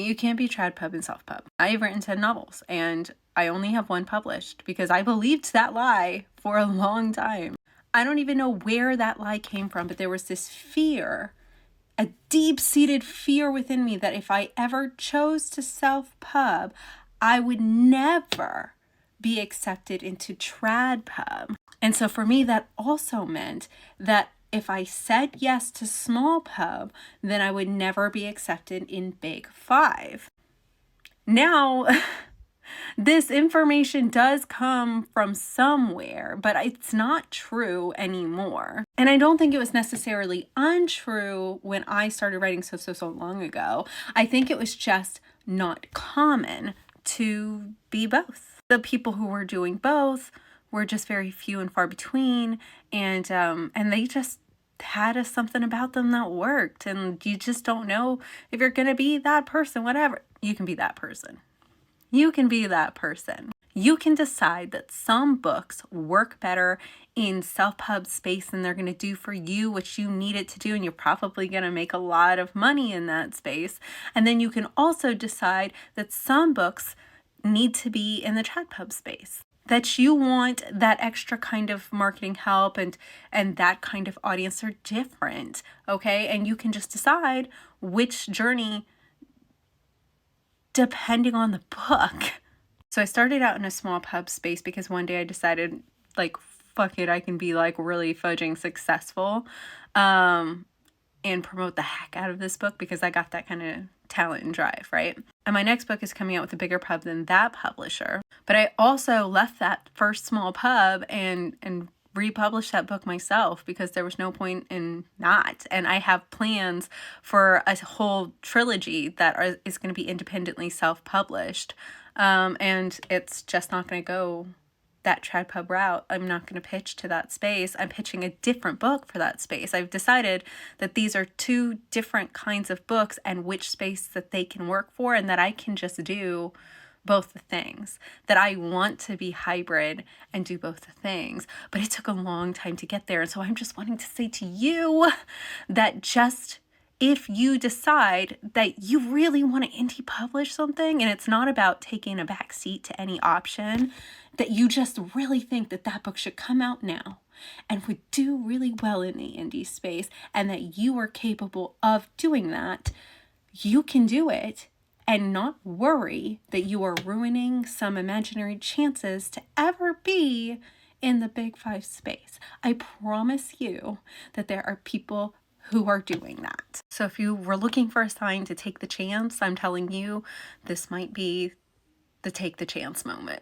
You can't be trad pub and self pub. I've written 10 novels and I only have one published because I believed that lie for a long time. I don't even know where that lie came from, but there was this fear, a deep-seated fear within me that if I ever chose to self-pub, I would never be accepted into trad pub. And so for me, that also meant that if I said yes to small pub, then I would never be accepted in big five. Now, this information does come from somewhere, but it's not true anymore. And I don't think it was necessarily untrue when I started writing so long ago. I think it was just not common to be both. The people who were doing both were just very few and far between, and they just had something about them that worked, and you just don't know if you're gonna be that person. Whatever, you can be that person. You can be that person. You can decide that some books work better in self-pub space than they're going to do for you, what you need it to do, and you're probably going to make a lot of money in that space. And then you can also decide that some books need to be in the trad pub space, that you want that extra kind of marketing help and that kind of audience are different, okay? And you can just decide which journey depending on the book. So I started out in a small pub space because one day I decided, like, fuck it, I can be like really fudging successful and promote the heck out of this book because I got that kind of talent and drive, right? And my next book is coming out with a bigger pub than that publisher. But I also left that first small pub and republish that book myself because there was no point in not. And I have plans for a whole trilogy that is going to be independently self-published. And it's just not going to go that trad pub route. I'm not going to pitch to that space. I'm pitching a different book for that space. I've decided that these are two different kinds of books and which space that they can work for, and that I can just do both the things, that I want to be hybrid and do both the things. But it took a long time to get there. And so I'm just wanting to say to you that just if you decide that you really want to indie publish something and it's not about taking a back seat to any option, that you just really think that that book should come out now and would do really well in the indie space and that you are capable of doing that, you can do it and not worry that you are ruining some imaginary chances to ever be in the big five space. I promise you that there are people who are doing that. So if you were looking for a sign to take the chance, I'm telling you, this might be the take the chance moment.